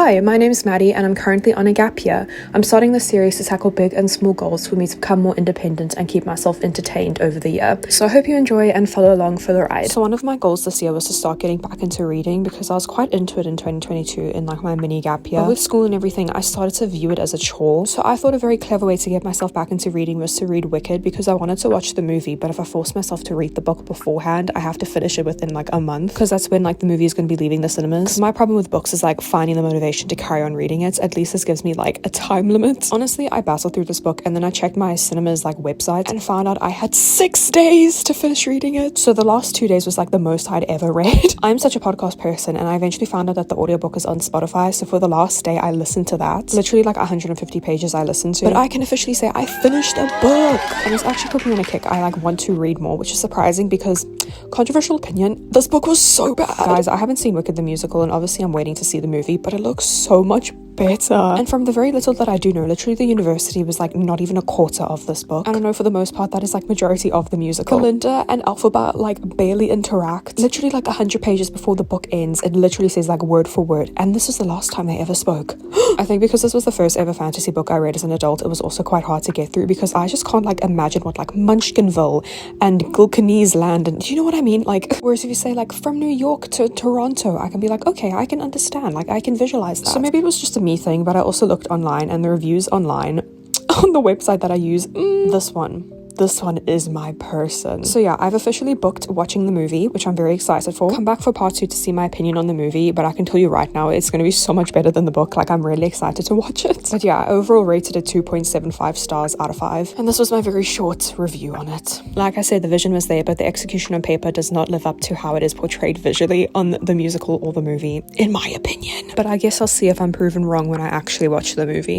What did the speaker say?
Hi, my name is Maddie and I'm currently on a gap year. I'm starting this series to tackle big and small goals for me to become more independent and keep myself entertained over the year. So I hope you enjoy and follow along for the ride. So one of my goals this year was to start getting back into reading because I was quite into it in 2022 in like my mini gap year. But with school and everything, I started to view it as a chore. So I thought a very clever way to get myself back into reading was to read Wicked because I wanted to watch the movie, but if I force myself to read the book beforehand, I have to finish it within like a month because that's when like the movie is going to be leaving the cinemas. My problem with books is like finding the motivation to carry on reading it. At least this gives me like a time limit. Honestly, I battled through this book and then I checked my cinema's like website and found out I had 6 days to finish reading it. So the last 2 days was like the most I'd ever read. I'm such a podcast person and I eventually found out that the audiobook is on Spotify. So for the last day I listened to that. Literally like 150 pages I listened to. But I can officially say I finished a book and it's actually put me on a kick. I like want to read more, which is surprising because, controversial opinion, this book was so bad. Guys, I haven't seen Wicked the musical and obviously I'm waiting to see the movie, but it looks so much better. And from the very little that I do know, literally the university was like not even a quarter of this book. I don't know, for the most part that is like majority of the musical. Belinda and Alphaba like barely interact. Literally like 100 pages before the book ends, it literally says like word for word, and this was the last time they ever spoke. I think because this was the first ever fantasy book I read as an adult, it was also quite hard to get through because I just can't like imagine what like Munchkinville and Gilkenese land, and do you know what I mean? Like, whereas if you say like from New York to Toronto, I can be like, okay, I can understand, like I can visualize that. So maybe it was just a me thing, but I also looked online and the reviews online on the website that I use, this one is my person. So yeah, I've officially booked watching the movie, which I'm very excited for. Come back for part 2 to see my opinion on the movie, but I can tell you right now, it's going to be so much better than the book. Like, I'm really excited to watch it. But yeah, overall rated at 2.75 stars out of 5. And this was my very short review on it. Like I said, the vision was there, but the execution on paper does not live up to how it is portrayed visually on the musical or the movie, in my opinion. But I guess I'll see if I'm proven wrong when I actually watch the movie.